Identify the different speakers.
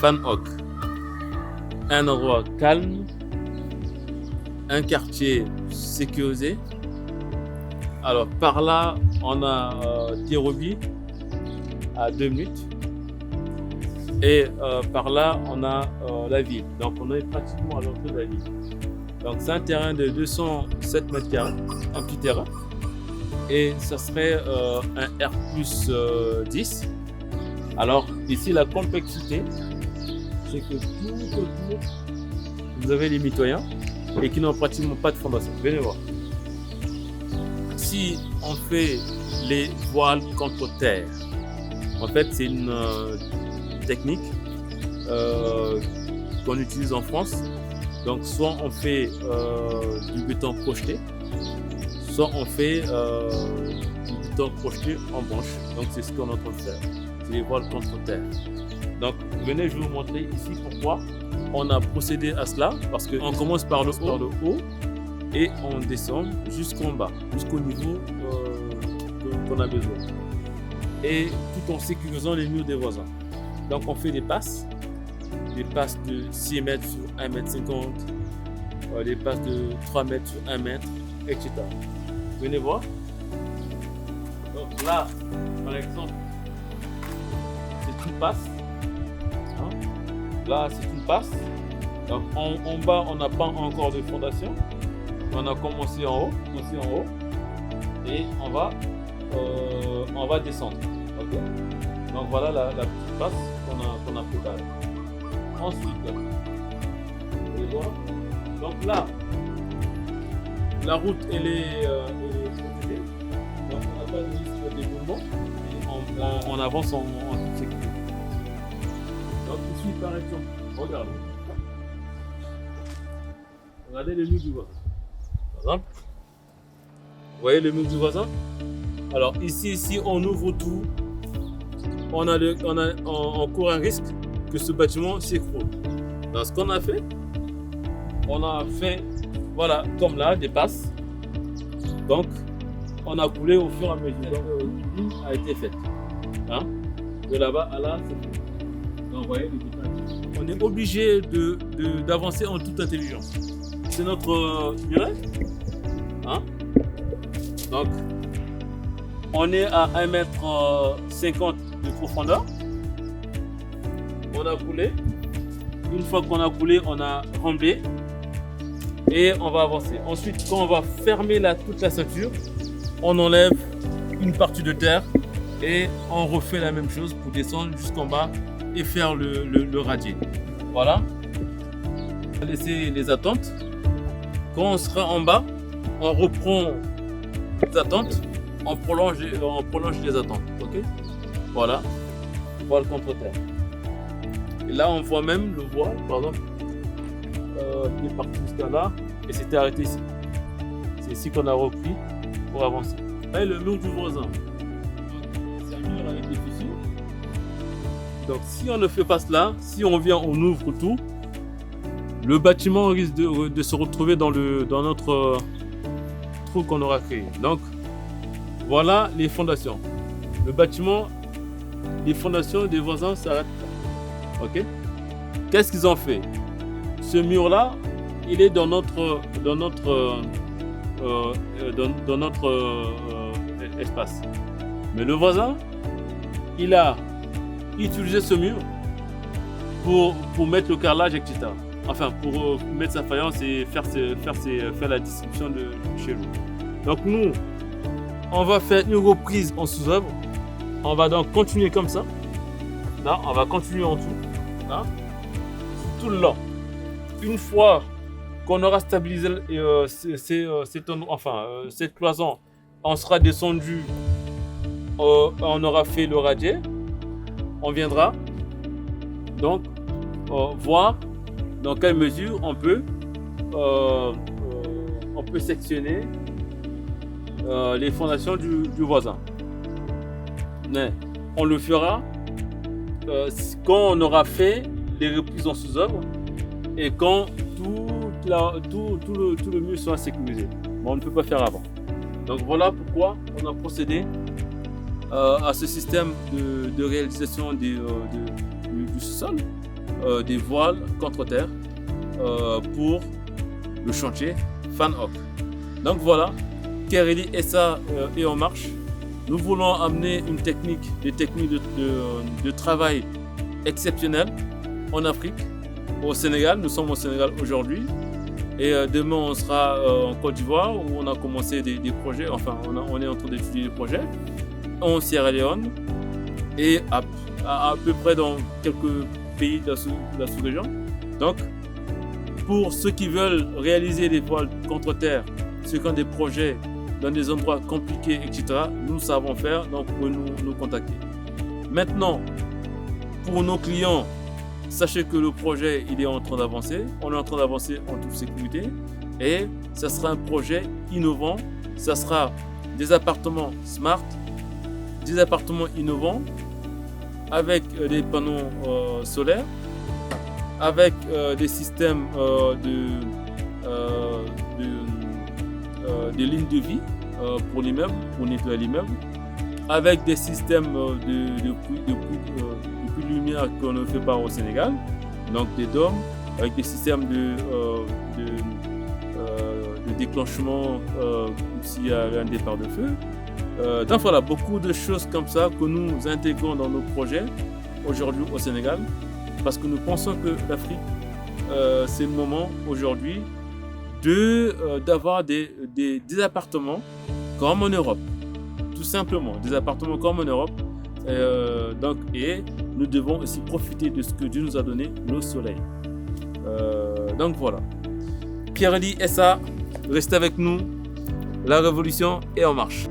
Speaker 1: Ban Hoc. Un endroit calme, un quartier sécurisé. Alors par là, on a Thierry à 2 minutes. Et par là, on a la ville. Donc on est pratiquement à l'entrée de la ville. Donc c'est un terrain de 207 mètres carrés, un petit terrain. Et ça serait un R plus 10. Alors ici, la complexité, c'est que tout autour, vous avez les mitoyens et qui n'ont pratiquement pas de fondation. Venez voir. Si on fait les voiles contre terre, en fait, c'est une technique qu'on utilise en France. Donc, soit on fait du béton projeté, soit on fait du béton projeté en branche. Donc, c'est ce qu'on est en train de faire. C'est les voiles contre terre. Donc, venez, je vais vous montrer ici pourquoi on a procédé à cela. Parce qu'on commence par le haut et on descend jusqu'en bas, jusqu'au niveau qu'on a besoin. Et tout en sécurisant les murs des voisins. Donc, on fait des passes de 6 mètres sur 1 mètre 50, des passes de 3 mètres sur 1 mètre, etc. Venez voir. Donc là, par exemple, c'est une passe. Hein? Là, c'est une passe. Donc en bas, on n'a pas encore de fondation. On a commencé en haut, et on va descendre. Okay? Donc voilà la petite passe qu'on a préparée. Ensuite, vous voyez voir. Donc là, la route elle est protégée. Donc on n'a pas de risque d'éboulement et on avance en toute sécurité. Donc ici par exemple, regardez le mur du voisin. Par exemple, vous voyez le mur du voisin? Alors ici on ouvre tout, on court un risque que ce bâtiment s'écroule. Donc ce qu'on a fait, voilà, comme là, des passes. Donc on a coulé au fur et à mesure. Donc une ligne a été faite. Hein? De là-bas à là, c'est fait. Donc vous voyez les détails. On est obligé d'avancer en toute intelligence. C'est notre muret. Hein? Donc on est à 1,50 m de profondeur. On a coulé. Une fois qu'on a coulé, on a remblé et on va avancer. Ensuite, quand on va fermer toute la ceinture, on enlève une partie de terre et on refait la même chose pour descendre jusqu'en bas et faire le radier. Voilà. On va laisser les attentes. Quand on sera en bas, on reprend les attentes, on prolonge les attentes. Ok? Voilà. Voile contre terre. Et là, on voit même le voile, par exemple, qui est parti jusqu'à là et s'était arrêté ici. C'est ici qu'on a repris pour avancer. Là, le mur du voisin. C'est un mur avec des fissures. Donc, si on ne fait pas cela, si on vient, on ouvre tout, le bâtiment risque de se retrouver dans notre trou qu'on aura créé. Donc, voilà les fondations. Le bâtiment, les fondations des voisins s'arrêtent. Ok. Qu'est-ce qu'ils ont fait? Ce mur-là, il est dans notre espace. Mais le voisin, il a utilisé ce mur pour mettre le carrelage, etc. Enfin, pour mettre sa faïence et faire la distribution de chez lui. Donc nous, on va faire une reprise en sous-œuvre. On va donc continuer comme ça. Là, on va continuer en tout. Là, tout le long. Une fois qu'on aura stabilisé cette cloison, on sera descendu, on aura fait le radier. On viendra donc voir dans quelle mesure on peut sectionner les fondations du voisin. Mais on le fera quand on aura fait les reprises en sous-œuvre et quand tout le mur sera sécurisé. Mais on ne peut pas faire avant. Donc voilà pourquoi on a procédé à ce système de réalisation du sol des voiles contre-terre pour le chantier Fan Hock. Donc voilà, Kereli SA est en marche. Nous voulons amener des techniques de travail exceptionnelles en Afrique, au Sénégal. Nous sommes au Sénégal aujourd'hui et demain on sera en Côte d'Ivoire où on a commencé des projets, enfin on est en train d'étudier des projets, en Sierra Leone et à peu près dans quelques pays de la sous-région. Donc pour ceux qui veulent réaliser des voiles contre terre, ceux qui ont des projets dans des endroits compliqués, etc., nous savons faire, donc vous pouvez nous contacter. Maintenant, pour nos clients, sachez que le projet il est en train d'avancer. On est en train d'avancer en toute sécurité et ça sera un projet innovant. Ça sera des appartements smart, des appartements innovants avec des panneaux solaires, avec des systèmes de lignes de vie pour l'immeuble, pour nettoyer l'immeuble, avec des systèmes de puits de lumière qu'on ne fait pas au Sénégal, donc des dômes, avec des systèmes de déclenchement s'il y a un départ de feu. Donc voilà, beaucoup de choses comme ça que nous intégrons dans nos projets aujourd'hui au Sénégal, parce que nous pensons que l'Afrique, c'est le moment aujourd'hui d'avoir des appartements comme en Europe, tout simplement, des appartements comme en Europe. Et nous devons aussi profiter de ce que Dieu nous a donné, le soleil. Donc voilà. Kereli SA, restez avec nous. La révolution est en marche.